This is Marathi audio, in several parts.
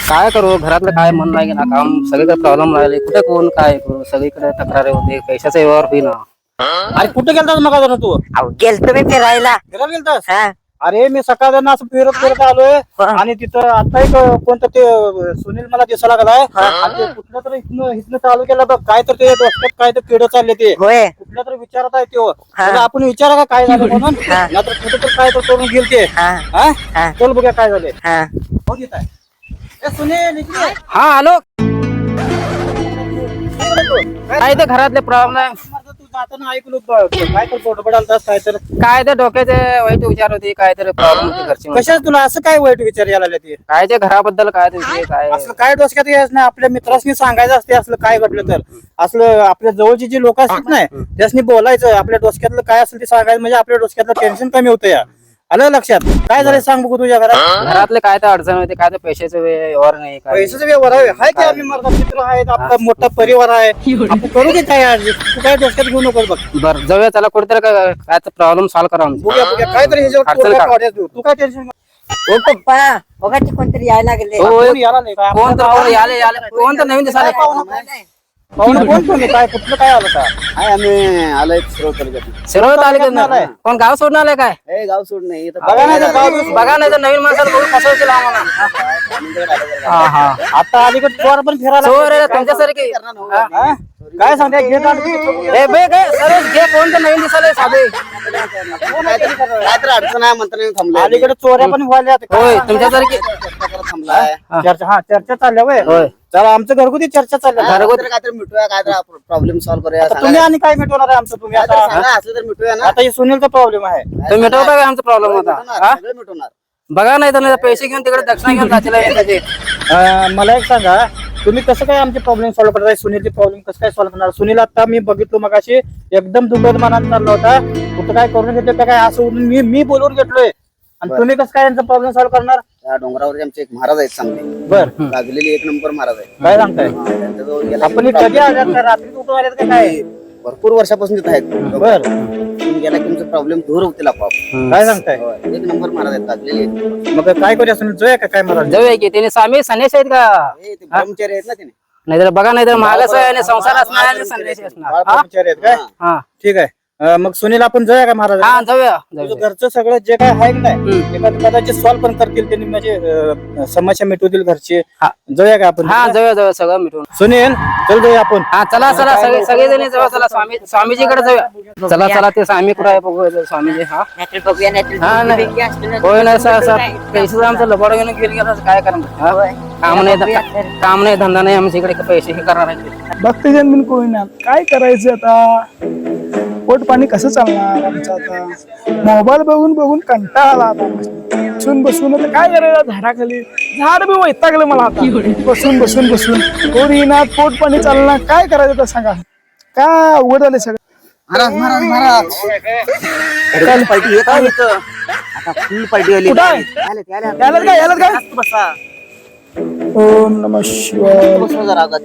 काय करू घरातलं काय मन नाही ना काम सगळीकडे प्रॉब्लेम राहिले कुठे कोण काय करू सगळीकडे तक्रार होते पैशाचा व्यवहार होईना. अरे कुठे गेलतास मग आता तू अहो गेलतो मी फिरायला. फिरायला गेलतास? हा अरे मी सकाळ असं फिरत फिरत आलोय आणि तिथं आता एक कोणतं ते सुनील मला दिसायला लागलाय आणि ते कुठलं तर इथनं चालू केलं बघ काय तर ते डोक्यात काय तर किड चालले ते होय. कुठल्या तर विचारत आहे तो आपण विचारा का काय झालं म्हणून नाहीतर कुठे तर काय तर करून गेलते. हा चल बघूया काय झाले. हा हो येत आहे. ए सुनील इकडे ये. हा हॅलो काय ते घरातले प्रॉब्लेम तू जाताना ऐकलो काय तर बडबडालतास काय तर काय ते डोक्याचे वाईट विचार होते काय तर प्रॉब्लेम होते घरचे कशात तुला असं काय वाईट विचार यायला लागले ते काय ते घराबद्दल काय ते विषय काय असलं काय डोसक्यात यायचं नाही आपल्या मित्रांनी सांगायचं असते असलं काय घडलं तर असलं आपल्या जवळची जी लोक असतात नाही त्यासनी बोलायचं आपल्या डोसक्यातलं काय असेल ते सांगायचं म्हणजे आपल्या डोसक्यातलं टेन्शन कमी होतं या आलं लक्षात काय झालं सांग बघू तुझ्या घरात घरातले काय तर अडचण होते काय तर पैशाचे व्यवहार नाही काय पैशाचा व्यवहार आहे हाय काय आम्ही मर्दा मित्र आहेत आपला मोठा परिवार आहे आपण करू की काय आज तू काय डोसक्यात घेऊ नको बघ बरं जाऊया त्याला कुठेतरी काय तर प्रॉब्लेम सॉल्व्ह करा आमचा. बघूया काय तरी ह्याच्यावर अडचण तोडगा का? काढायचं तू काय टेन्शन ओ पप्पा बघा ते कोणतरी यायला लागले. याला नाही का कोण तर याले कोण तर नवीन दिसाले पाहुणं कोण काय कुठलं काय आलं का आम्ही आलोय शिरोळ तालुक्यात. शिरोळ तालुक्यात कोण गाव सोडून आले काय हे गाव सोड नाही इथं बघा नाही तर गाव- बघा नाही तर नवीन माणसाला बघून कसं केलं आम्हाला हा हा आता अलीकडे चोर पण फिरायला चोर आहे तुमच्यासारखी हा? काय सांगते घे जा. ए बे काय सरळ घे कोण तर नवीन दिसाले साधे काय तर अडचण आहे म्हणताना थांबलोय. अलीकडे चोऱ्या पण व्हायला होय तुमच्यासारखी थांबलाय. चर्चा चालल्या वय होय चला आमचं घरगुती चर्चा चालल्या काहीतरी काहीतरी मिटूया काय तर प्रॉब्लेम सॉल्व्ह करूया आता तुम्ही आणि काय मिटवणार आहे आमचं तुम्ही काहीतरी आता सांगा असलं तर मिटूया ना. आता हे सुनीलचा प्रॉब्लेम आहे तुम्ही मिटवता काय आमचा प्रॉब्लेम होता हा? सगळं मिटवणार. बघा नाही तर पैसे घेऊन तिकडे दक्षिणा घेऊन त्याचे मला एक सांगा तुम्ही कसं काय आमचे प्रॉब्लेम सॉल्व्ह करताय सुनीलचे प्रॉब्लेम कसं काय सॉल्व्ह करणार सुनील आता मी बघितलो मगाशी एकदम दुबद मनात चालला होता कुठं काय करून घेतलं का काय असं बोलून मी बोलवून घेतलोय आणि तुम्ही कसं काय यांचा प्रॉब्लेम सॉल्व्ह करणार त्या डोंगरावर आमचे एक महाराज आहेत चांगले बर लागलेले एक नंबर महाराज आहे. काय सांगताय त्यांच्याजवळ गेला की आपण हे कधी आल्यात का रात्री उठून आल्यात का काय भरपूर वर्षापासून तिथं आहेत. बर तुम्ही गेला की तुमचे प्रॉब्लेम दूर होतील आपोआप. काय सांगताय होय, एक नंबर महाराज आहेत लागलेले आहेत. मग काय करूया सुनील जोया का काय मला जाऊया की त्याने स्वामी संन्यास आहेत का हे ते ब्रह्मचारी आहेत ना त्याने. नाहीतर बघा नाहीतर महागाचं आहे आणि संसार असणार आणि संन्यासी असणार हा? ब्रह्मचारी आहेत काय हा ठीक आहे मग सुनील आपण जाऊया का महाराज हा जाऊया तुझं जाऊया. घरचं सगळं जे काय आहे की नाही ते कदाचित सॉल्व्ह पण करतील त्यांनी म्हणजे समस्या मिटवतील घरची हा. जाऊया का आपण हा जाऊया सगळं मिटून सुनील चल जाऊया आपण हा चला सगळेजण जाऊ चला स्वामीजीकडे जाऊया चला ते स्वामी कुठं आहे बघू स्वामीजी हा नाहीतर बघूया नाहीतर हा, नाही. भेटी असली ना होय नाही तर पैसे आमचं लबाड घेऊन गेलं काय करणार हा? काम नाही धंदा नाही आमच्या इकडे पैसे हे करणार आहे. भक्तजन बिन कोणी नाही काय करायचं आता पोट पाणी कसं चालणार आमचं आता मोबाईल बघून बघून कंटाळा आला आता बसून बसून आता काय करायचं झाडाखाली झाड बी वैतागलं मला आता बसून बसून बसून पोट येणार पोट पाणी चालणार काय करायचं आता सांगा काय अवघड झालं सगळं महाराज महाराज महाराज काय? पार्टी येत आहे इथं. आता फुल पार्टी आली. कुठं आहे? आलेत, आलेत. यायला काय मस्त बसा. ओम नमः शिवाय बसा जरा आगात.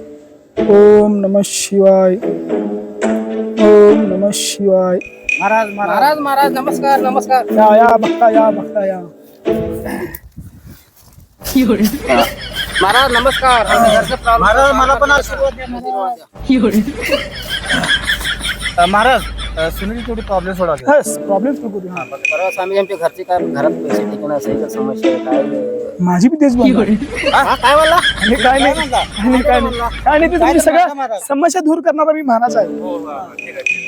ओम नमः शिवाय ओम नमः शिवाय महाराज महाराज नमस्कार नमस्कार या भक्ता या महाराज नमस्कार आमच्या घरचं problem- महाराज मला पण आशीर्वाद द्या महाराज सुनील थोडी प्रॉब्लेम सोडा प्रॉब्लेम नको देऊ. परवा स्वामी आमच्या घरचे काय घरात पैसे ठिकाण असेल तर समस्या आहे, काय माझी बी तेच बनवा. काय म्हणला आणि काय नाही काय नाही ते तुमची सगळं समस्या दूर करणारा मी महाराज आहे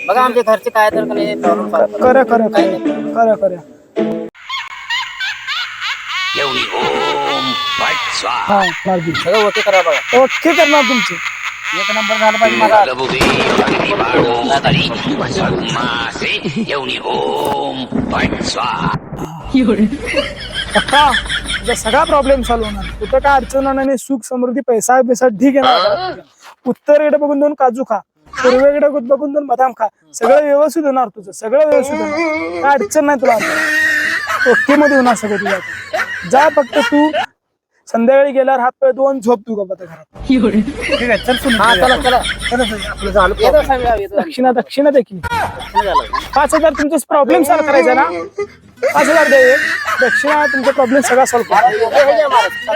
बघा आमच्या घरचे काय तर प्रॉब्लेम करा हा मार्गी सगळं ओके करा बघा ओके करणार तुमचे एक नंबर झाला पाहिजे महाराज पक्का तुझा सगळा प्रॉब्लेम सॉल्व्ह होणार कुठं काय अडचण होणार नाही सुख समृद्धी पैसा ठीक आहे उत्तरेकडे बघून दोन काजू खा पूर्वेकडे बघून दोन बदाम खा सगळं व्यवस्थित होणार तुझं सगळं व्यवस्थित होणार काय अडचण नाही तुला ओके मध्ये होणार सगळं तुझ्या आता. जा फक्त तू संध्याकाळी गेल्यावर हात पाय दोन झोप तू गप्पा घरात ठीक आहे चल सुनील हा चला चला आपलं झालं येतो स्वामी येतो दक्षिणा दे की 5,000 तुमचा प्रॉब्लेम सॉल्व्ह करायचा ना 5,000 द्या हे. दक्षिणा तुमचा प्रॉब्लेम सगळा सॉल्व्ह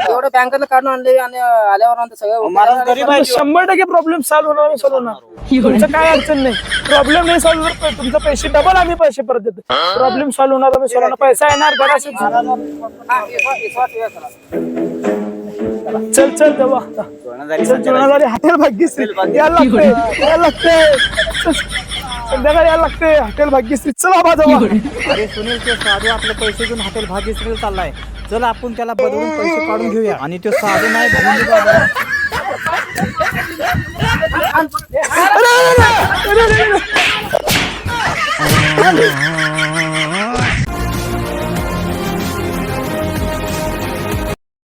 एवढं बँकेला काढून आणले आणि आल्यावर नंतर सगळं महाराज गरीब आहे 100% प्रॉब्लेम सॉल्व्ह होणार. तुमचं काय अडचण नाही. प्रॉब्लेम नाही सॉल्व्ह तर तुमचे पैसे डबल आम्ही पैसे परत देतो. प्रॉब्लेम सॉल्व्ह होणार आम्ही सॉल्व्ह होणार. पैसा येणार घराशी. चल चल तेव्हा चल जुळणारी हॉटेल भाग्यश्री यायला लागते संध्याकाळी यायला लागते हॉटेल भाग्यश्री. चला बाबा अरे सुनील ते साधू आपले पैसे घेऊन हॉटेल भाग्यश्रीला चाललाय. चल आपण त्याला बदलून पैसे काढून घेऊया. आणि तो साधू नाही भोंदू बाबा.